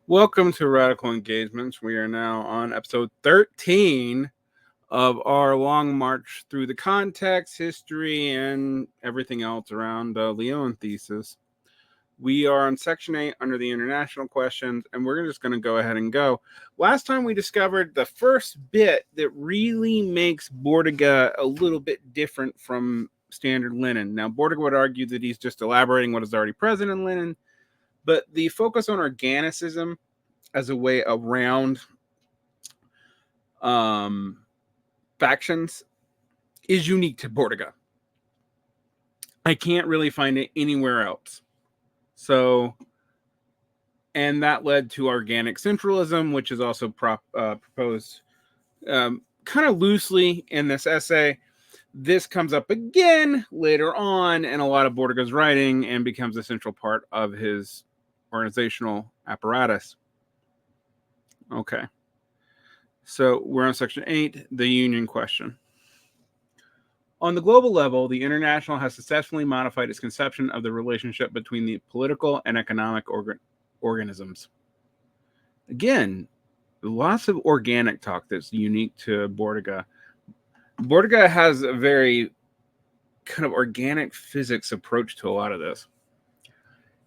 Welcome to Radical Engagements. We are now on episode 13 of our long march through the context, history, and everything else around the Lyon thesis. We are on section 8 under the international questions, and we're just going to go ahead and go. Last time we discovered the first bit that really makes Bordiga a little bit different from standard Lenin. Now, Bordiga would argue that he's just elaborating what is already present in Lenin, but the focus on organicism as a way around factions is unique to Bordiga. I can't really find it anywhere else. So, and that led to organic centralism, which is also proposed kind of loosely in this essay. This comes up again later on in a lot of Bordiga's writing and becomes a central part of his organizational apparatus. Okay. So we're on section 8, the union question. On the global level, the International has successfully modified its conception of the relationship between the political and economic organisms. Again, lots of organic talk that's unique to Bordiga. Bordiga has a very kind of organic physics approach to a lot of this.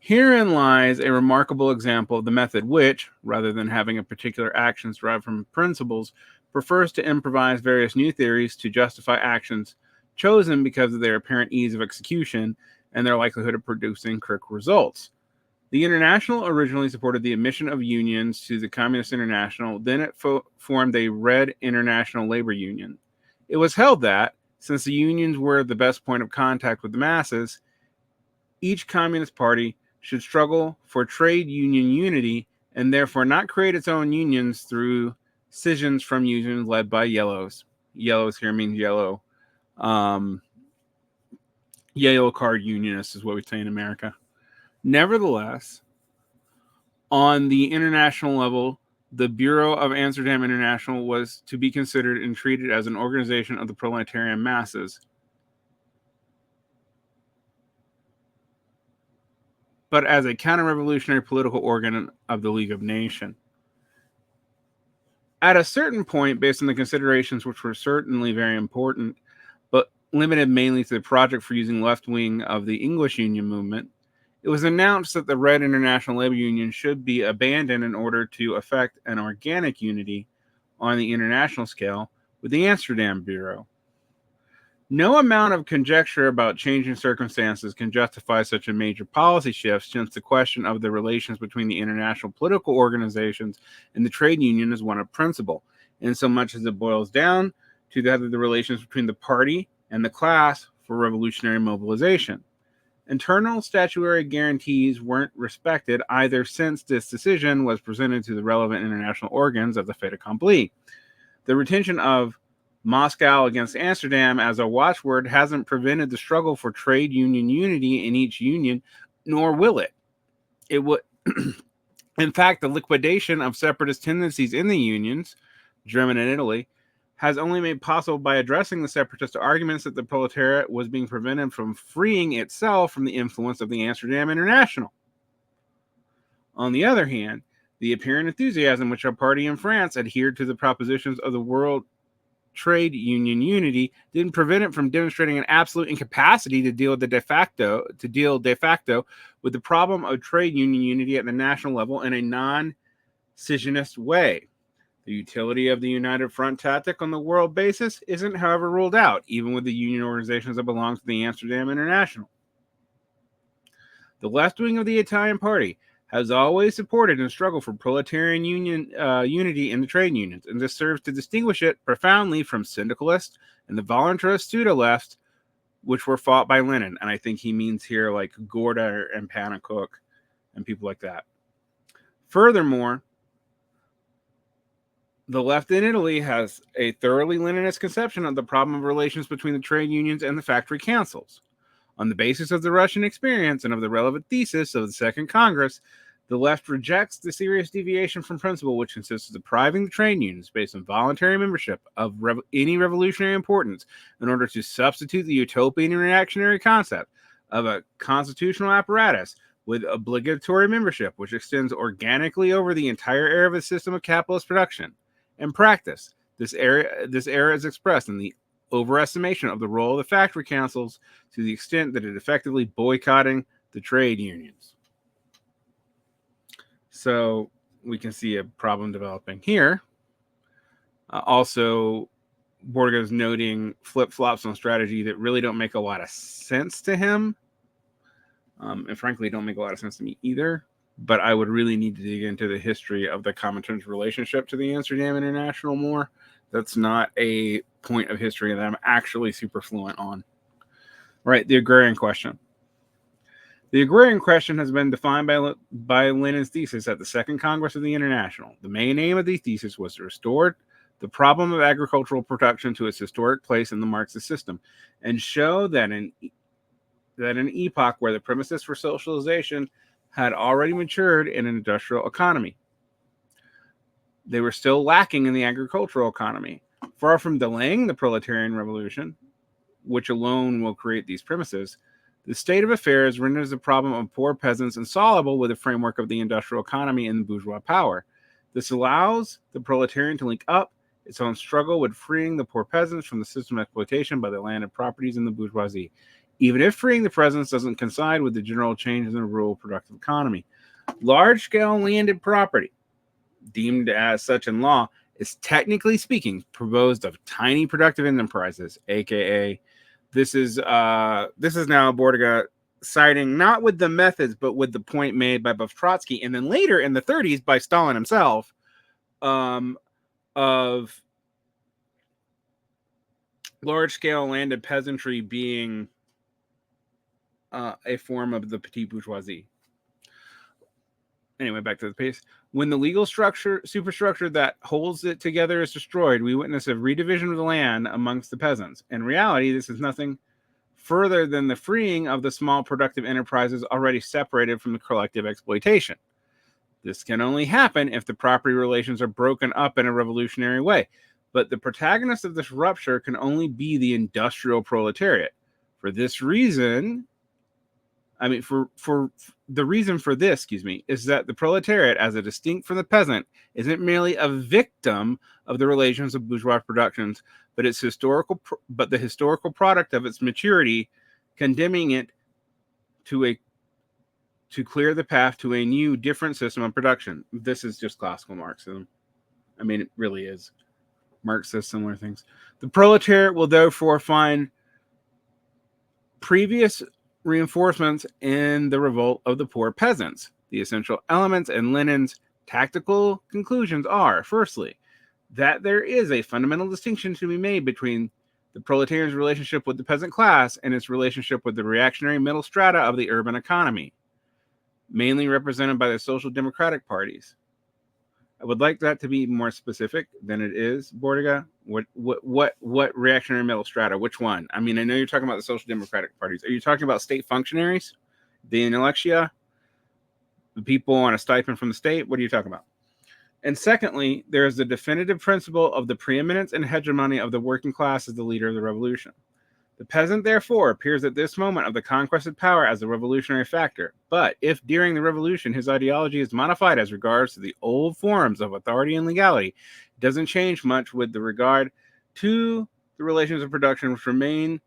Herein lies a remarkable example of the method which, rather than having a particular actions derived from principles, prefers to improvise various new theories to justify actions chosen because of their apparent ease of execution and their likelihood of producing correct results. The International originally supported the admission of unions to the Communist International, then it formed a Red International Labor Union. It was held that, since the unions were the best point of contact with the masses, each Communist Party should struggle for trade union unity and therefore not create its own unions through scissions from unions led by yellows. Yellows here means yellow. Yellow card unionists is what we say in America. Nevertheless, on the international level, the Bureau of Amsterdam International was to be considered and treated as an organization of the proletarian masses, but as a counter-revolutionary political organ of the League of Nations. At a certain point, based on the considerations which were certainly very important, but limited mainly to the project for using left wing of the English Union movement, it was announced that the Red International Labor Union should be abandoned in order to effect an organic unity on the international scale with the Amsterdam Bureau. No amount of conjecture about changing circumstances can justify such a major policy shift, since the question of the relations between the international political organizations and the trade union is one of principle, in so much as it boils down to the relations between the party and the class for revolutionary mobilization. Internal statutory guarantees weren't respected either, since this decision was presented to the relevant international organs of the fait accompli. The retention of Moscow against Amsterdam as a watchword hasn't prevented the struggle for trade union unity in each union, nor will it. It would, in fact, the liquidation of separatist tendencies in the unions, German and Italy, has only made possible by addressing the separatist arguments that the proletariat was being prevented from freeing itself from the influence of the Amsterdam International. On the other hand, the apparent enthusiasm which our party in France adhered to the propositions of the World Trade Union unity didn't prevent it from demonstrating an absolute incapacity to deal de facto with the problem of trade union unity at the national level in a non-scissionist way. The utility of the United Front tactic on the world basis isn't, however, ruled out, even with the union organizations that belong to the Amsterdam International. The left wing of the Italian Party has always supported and struggled for proletarian unity in the trade unions, and this serves to distinguish it profoundly from syndicalists and the voluntarist pseudo-left, which were fought by Lenin. And I think he means here like Gorda and Panikkuk and people like that. Furthermore, the left in Italy has a thoroughly Leninist conception of the problem of relations between the trade unions and the factory councils. On the basis of the Russian experience and of the relevant thesis of the Second Congress, the left rejects the serious deviation from principle, which consists of depriving the trade unions, based on voluntary membership, of any revolutionary importance in order to substitute the utopian and reactionary concept of a constitutional apparatus with obligatory membership, which extends organically over the entire area of a system of capitalist production. In practice, this era is expressed in the overestimation of the role of the factory councils to the extent that it effectively boycotting the trade unions. So we can see a problem developing here. Also, Bordiga is noting flip-flops on strategy that really don't make a lot of sense to him. And frankly, don't make a lot of sense to me either. But I would really need to dig into the history of the Comintern's relationship to the Amsterdam International more. That's not a point of history that I'm actually super fluent on. Right, the agrarian question. The agrarian question has been defined by Lenin's thesis at the Second Congress of the International. The main aim of these theses was to restore the problem of agricultural production to its historic place in the Marxist system and show that an epoch where the premises for socialization had already matured in an industrial economy. They were still lacking in the agricultural economy. Far from delaying the proletarian revolution, which alone will create these premises, the state of affairs renders the problem of poor peasants insoluble with the framework of the industrial economy and bourgeois power. This allows the proletarian to link up its own struggle with freeing the poor peasants from the system of exploitation by the landed properties in the bourgeoisie, even if freeing the peasants doesn't coincide with the general change in the rural productive economy. Large-scale landed property, deemed as such in law, is technically speaking composed of tiny productive enterprises, aka this is now Bordiga citing not with the methods but with the point made by both Trotsky and then later in the 30s by Stalin himself of large-scale landed peasantry being a form of the petite bourgeoisie. Anyway, back to the piece. When the legal superstructure that holds it together is destroyed, we witness a redivision of the land amongst the peasants. In reality, this is nothing further than the freeing of the small productive enterprises already separated from the collective exploitation. This can only happen if the property relations are broken up in a revolutionary way. But the protagonist of this rupture can only be the industrial proletariat. For this reason, the reason for this, is that the proletariat, as a distinct from the peasant, isn't merely a victim of the relations of bourgeois productions, but the historical product of its maturity, condemning it to clear the path to a new, different system of production. This is just classical Marxism. It really is. Marx says similar things. The proletariat will therefore find previous reinforcements in the revolt of the poor peasants. The essential elements in Lenin's tactical conclusions are, firstly, that there is a fundamental distinction to be made between the proletarian's relationship with the peasant class and its relationship with the reactionary middle strata of the urban economy, mainly represented by the social democratic parties. I would like that to be more specific than it is, Bordiga. What reactionary middle strata? Which one? I know you're talking about the social democratic parties. Are you talking about state functionaries, the intellectia, the people on a stipend from the state? What are you talking about? And secondly, there is the definitive principle of the preeminence and hegemony of the working class as the leader of the revolution. The peasant, therefore, appears at this moment of the conquested power as the revolutionary factor. But if during the revolution his ideology is modified as regards to the old forms of authority and legality, it doesn't change much with the regard to the relations of production, which remain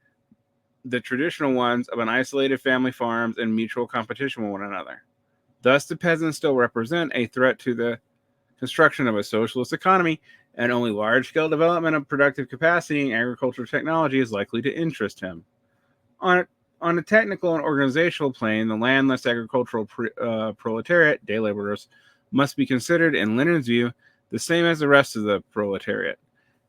the traditional ones of an isolated family farms and mutual competition with one another. Thus, the peasants still represent a threat to the construction of a socialist economy, and only large-scale development of productive capacity and agricultural technology is likely to interest him. On a technical and organizational plane, the landless agricultural proletariat, day laborers, must be considered, in Lenin's view, the same as the rest of the proletariat,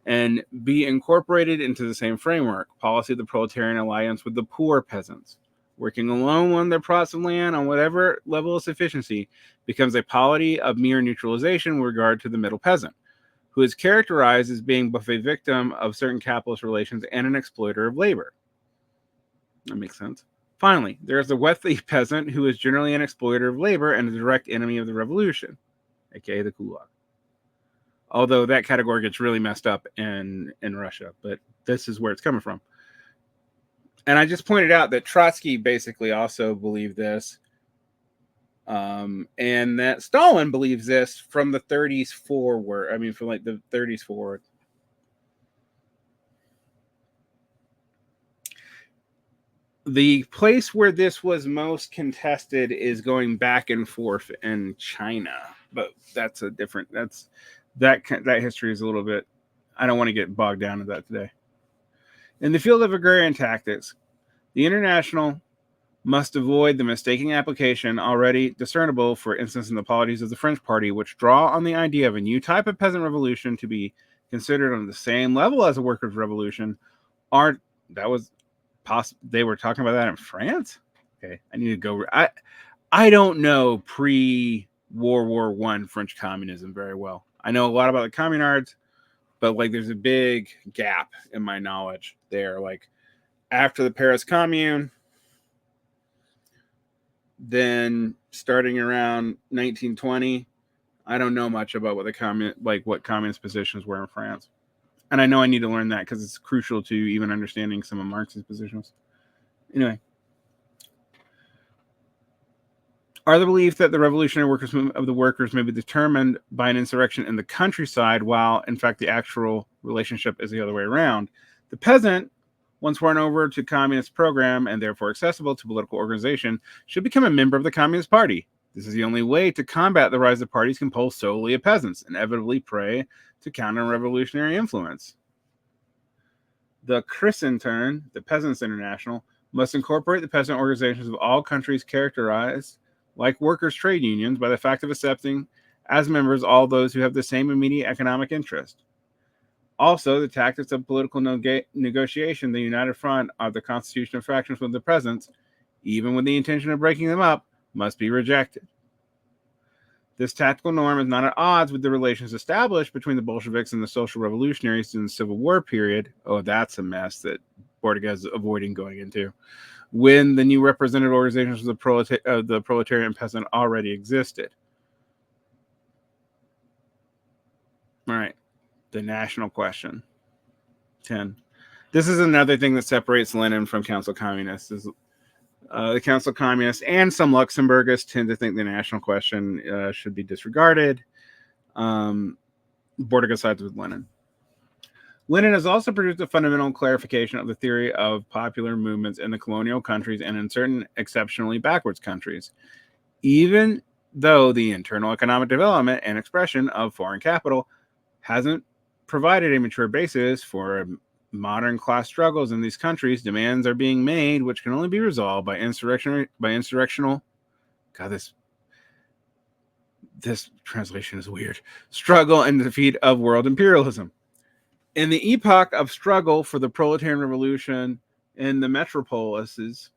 and be incorporated into the same framework, policy of the proletarian alliance with the poor peasants. Working alone on their plots of land on whatever level of sufficiency becomes a polity of mere neutralization with regard to the middle peasant, who is characterized as being both a victim of certain capitalist relations and an exploiter of labor. That makes sense. Finally, there is the wealthy peasant, who is generally an exploiter of labor and a direct enemy of the revolution, aka the Gulag. Although that category gets really messed up in Russia, but this is where it's coming from. And I just pointed out that Trotsky basically also believed this. And that Stalin believes this from the 30s forward. I mean, from like the 30s forward. The place where this was most contested is going back and forth in China, but that's a different. That history is a little bit. I don't want to get bogged down in that today. In the field of agrarian tactics, the International must avoid the mistaken application already discernible, for instance, in the policies of the French Party, which draw on the idea of a new type of peasant revolution to be considered on the same level as a workers' revolution. They were talking about that in France. Okay, I need to go. I don't know pre-World War I French communism very well. I know a lot about the communards, but like there's a big gap in my knowledge there. Like after the Paris Commune, then starting around 1920, I don't know much about what what communist positions were in France. And I know I need to learn that because it's crucial to even understanding some of Marx's positions. Anyway, are the belief that the revolutionary workers movement of the workers may be determined by an insurrection in the countryside, while in fact the actual relationship is the other way around. The peasant, once won over to communist program and therefore accessible to political organization, should become a member of the Communist Party. This is the only way to combat the rise of parties composed solely of peasants, inevitably prey to counter-revolutionary influence. The Christenturn, the Peasants' International, must incorporate the peasant organizations of all countries characterized, like workers' trade unions, by the fact of accepting as members all those who have the same immediate economic interest. Also, the tactics of political negotiation, the united front of the constitutional fractions with the peasants, even with the intention of breaking them up, must be rejected. This tactical norm is not at odds with the relations established between the Bolsheviks and the social revolutionaries in the Civil War period. Oh, that's a mess that Bordiga is avoiding going into. When the new representative organizations of the proletarian peasant already existed. All right. The national question. 10. This is another thing that separates Lenin from Council Communists. The Council Communists and some Luxembourgists tend to think the national question should be disregarded. Bordiga sides with Lenin. Lenin has also produced a fundamental clarification of the theory of popular movements in the colonial countries and in certain exceptionally backwards countries. Even though the internal economic development and expression of foreign capital hasn't provided a mature basis for modern class struggles in these countries, demands are being made which can only be resolved by insurrectional. God, this translation is weird. Struggle and defeat of world imperialism. In the epoch of struggle for the proletarian revolution in the metropolises,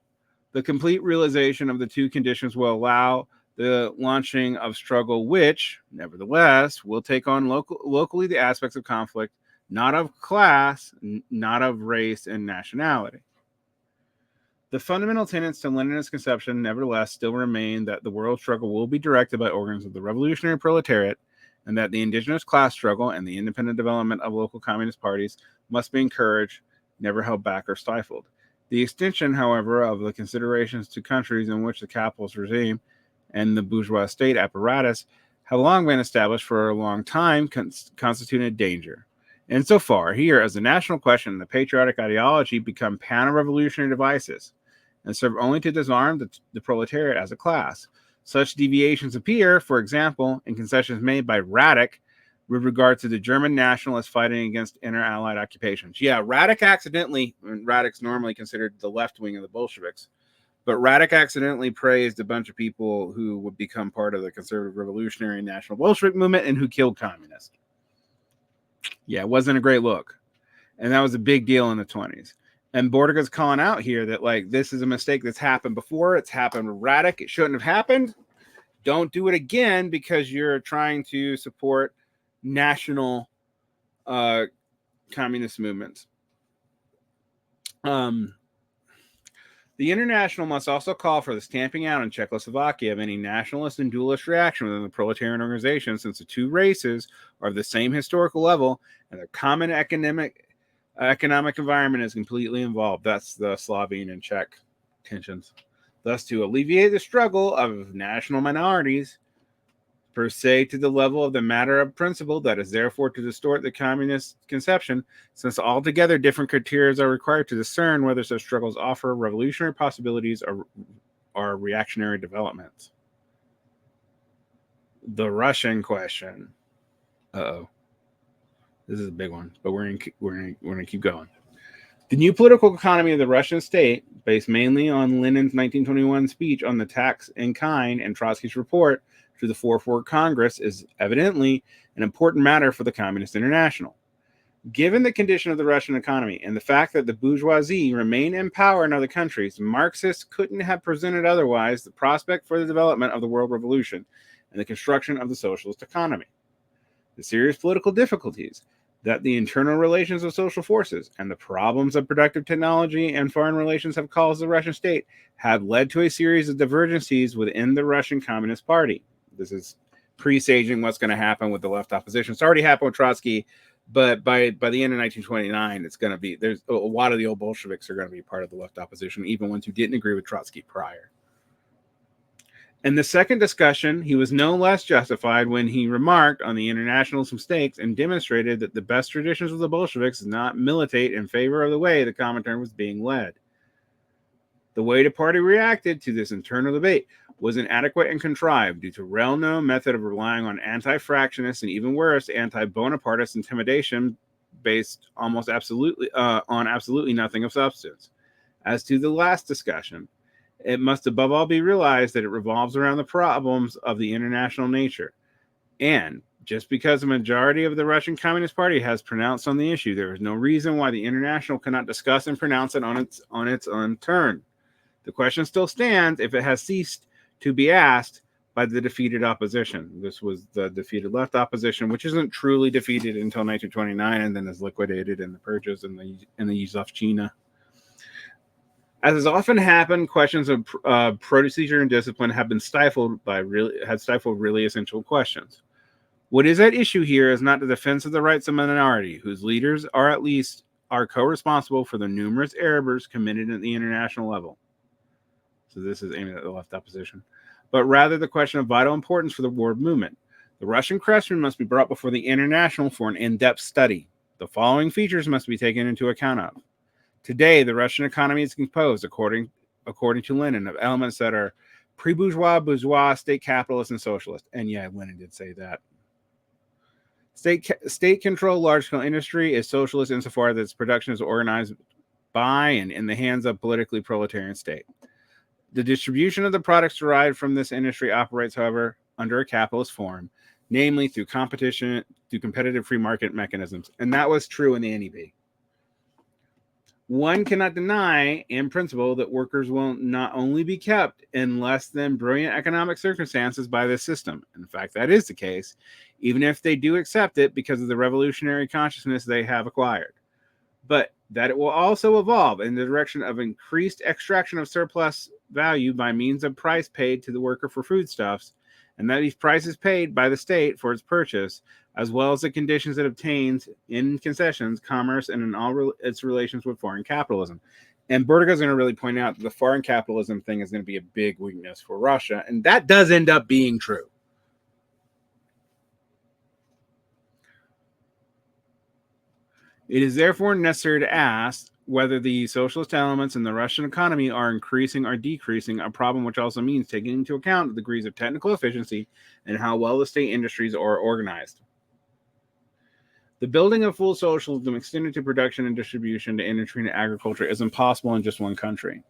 the complete realization of the two conditions will allow the launching of struggle, which, nevertheless, will take on locally the aspects of conflict, not of class, not of race and nationality. The fundamental tenets to Leninist conception, nevertheless, still remain that the world struggle will be directed by organs of the revolutionary proletariat, and that the indigenous class struggle and the independent development of local communist parties must be encouraged, never held back or stifled. The extension, however, of the considerations to countries in which the capitalist regime and the bourgeois state apparatus have long been established for a long time constitute a danger. Insofar, here, as a national question, the patriotic ideology become counter-revolutionary devices and serve only to disarm the proletariat as a class. Such deviations appear, for example, in concessions made by Radek with regard to the German nationalists fighting against inter-Allied occupations. Yeah, Radek's normally considered the left wing of the Bolsheviks, but Radek accidentally praised a bunch of people who would become part of the conservative revolutionary national Bolshevik movement and who killed communists. Yeah, it wasn't a great look. And that was a big deal in the 20s. And Bordiga's calling out here that, like, this is a mistake that's happened before. It's happened with Radek. It shouldn't have happened. Don't do it again because you're trying to support national communist movements. The International must also call for the stamping out in Czechoslovakia of any nationalist and dualist reaction within the proletarian organization, since the two races are of the same historical level and their common economic environment is completely involved. That's the Slovene and Czech tensions. thus to alleviate the struggle of national minorities per se to the level of the matter of principle that is therefore to distort the communist conception, since altogether different criteria are required to discern whether such struggles offer revolutionary possibilities or reactionary developments. The Russian question. Uh-oh. This is a big one, but we're gonna keep going. The new political economy of the Russian state, based mainly on Lenin's 1921 speech on the tax in kind and Trotsky's report to the Fourth World Congress, is evidently an important matter for the Communist International. Given the condition of the Russian economy and the fact that the bourgeoisie remain in power in other countries, Marxists couldn't have presented otherwise the prospect for the development of the world revolution and the construction of the socialist economy. The serious political difficulties that the internal relations of social forces and the problems of productive technology and foreign relations have caused the Russian state have led to a series of divergencies within the Russian Communist Party. This is presaging what's going to happen with the left opposition. It's already happened with Trotsky, but by the end of 1929, it's going to be, there's a lot of the old Bolsheviks are going to be part of the left opposition, even ones who didn't agree with Trotsky prior. In the second discussion, he was no less justified when he remarked on the International's mistakes and demonstrated that the best traditions of the Bolsheviks did not militate in favor of the way the Comintern was being led. The way the party reacted to this internal debate was inadequate and contrived due to a well-known method of relying on anti-fractionists and even worse, anti-Bonapartist intimidation based almost absolutely on absolutely nothing of substance. As to the last discussion, it must above all be realized that it revolves around the problems of the international nature. And just because the majority of the Russian Communist Party has pronounced on the issue, there is no reason why the International cannot discuss and pronounce it on its own turn. The question still stands if it has ceased to be asked by the defeated opposition. This was the defeated left opposition, which isn't truly defeated until 1929 and then is liquidated in the purges in the Yezhovchina. As has often happened, questions of procedure and discipline have been stifled really essential questions. What is at issue here is not the defense of the rights of minority, whose leaders are co-responsible for the numerous errors committed at the international level. So this is aimed at the left opposition, but rather the question of vital importance for the world movement. The Russian question must be brought before the International for an in-depth study. The following features must be taken into account of. Today, the Russian economy is composed, according to Lenin, of elements that are pre-bourgeois, bourgeois, state capitalist, and socialist. And yeah, Lenin did say that. State-controlled large-scale industry is socialist insofar that its production is organized by and in the hands of politically proletarian state. The distribution of the products derived from this industry operates, however, under a capitalist form, namely through competition, through competitive free market mechanisms. And that was true in the NEP. One cannot deny, in principle, that workers will not only be kept in less than brilliant economic circumstances by this system. In fact, that is the case, even if they do accept it because of the revolutionary consciousness they have acquired. But that it will also evolve in the direction of increased extraction of surplus value by means of price paid to the worker for foodstuffs, and that these prices paid by the state for its purchase, as well as the conditions it obtains in concessions, commerce, and in all its relations with foreign capitalism. And Bordiga is going to really point out that the foreign capitalism thing is going to be a big weakness for Russia, and that does end up being true. It is therefore necessary to ask whether the socialist elements in the Russian economy are increasing or decreasing, a problem which also means taking into account the degrees of technical efficiency and how well the state industries are organized. The building of full socialism extended to production and distribution to industry and agriculture is impossible in just one country.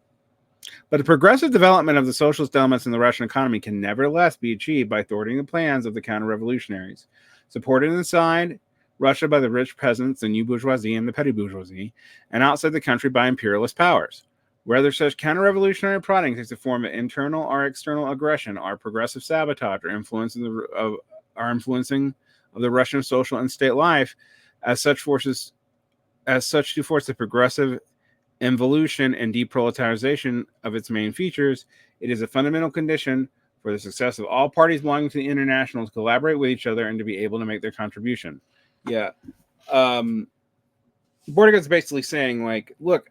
But the progressive development of the socialist elements in the Russian economy can nevertheless be achieved by thwarting the plans of the counter-revolutionaries, supported inside Russia by the rich peasants, the new bourgeoisie, and the petty bourgeoisie, and outside the country by imperialist powers. Whether such counter-revolutionary plotting takes the form of internal or external aggression, or progressive sabotage, or influencing of the Russian social and state life, as such to force the progressive involution and deproletarization of its main features, it is a fundamental condition for the success of all parties belonging to the International to collaborate with each other and to be able to make their contribution. Yeah. Bordiga is basically saying, like, look,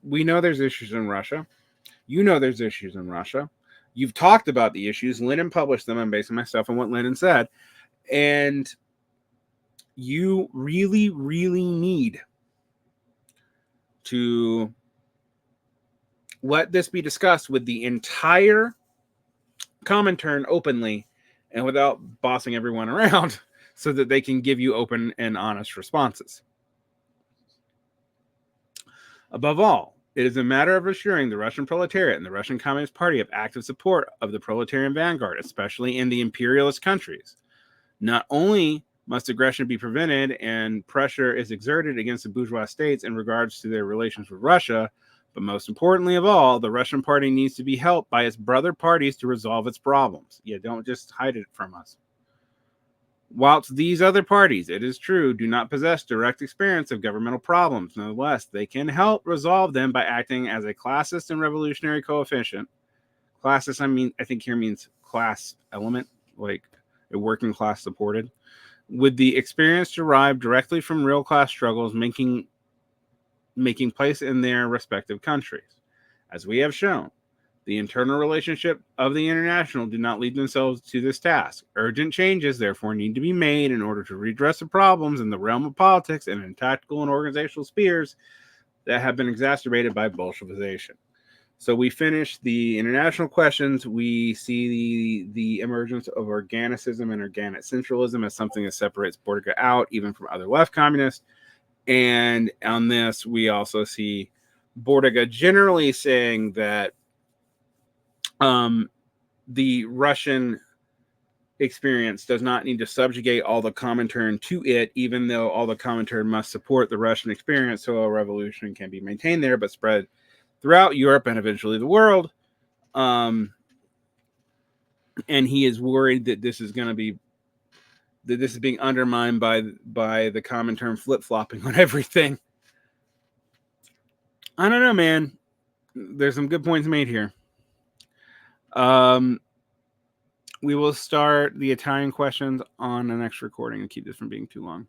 we know there's issues in Russia. You know there's issues in Russia. You've talked about the issues. Lenin published them. I'm basing myself on what Lenin said. And you really, really need to let this be discussed with the entire Comintern openly and without bossing everyone around so that they can give you open and honest responses. Above all, it is a matter of assuring the Russian proletariat and the Russian Communist Party of active support of the proletarian vanguard, especially in the imperialist countries. Not only must aggression be prevented and pressure is exerted against the bourgeois states in regards to their relations with Russia, but most importantly of all, the Russian party needs to be helped by its brother parties to resolve its problems. Yeah, don't just hide it from us. Whilst these other parties, it is true, do not possess direct experience of governmental problems, nonetheless, they can help resolve them by acting as a classist and revolutionary coefficient. Classist, I think here means class element, like a working class supported, with the experience derived directly from real class struggles making place in their respective countries. As we have shown, the internal relationship of the international do not lead themselves to this task. Urgent changes, therefore, need to be made in order to redress the problems in the realm of politics and in tactical and organizational spheres that have been exacerbated by Bolshevization. So we finish the international questions. We see the emergence of organicism and organic centralism as something that separates Bordiga out, even from other left communists. And on this, we also see Bordiga generally saying that the Russian experience does not need to subjugate all the Comintern to it, even though all the Comintern must support the Russian experience so a revolution can be maintained there, but spread throughout Europe and eventually the world. And he is worried that this is being undermined by the Comintern flip-flopping on everything. I don't know, man. There's some good points made here. We will start the Italian questions on the next recording and keep this from being too long.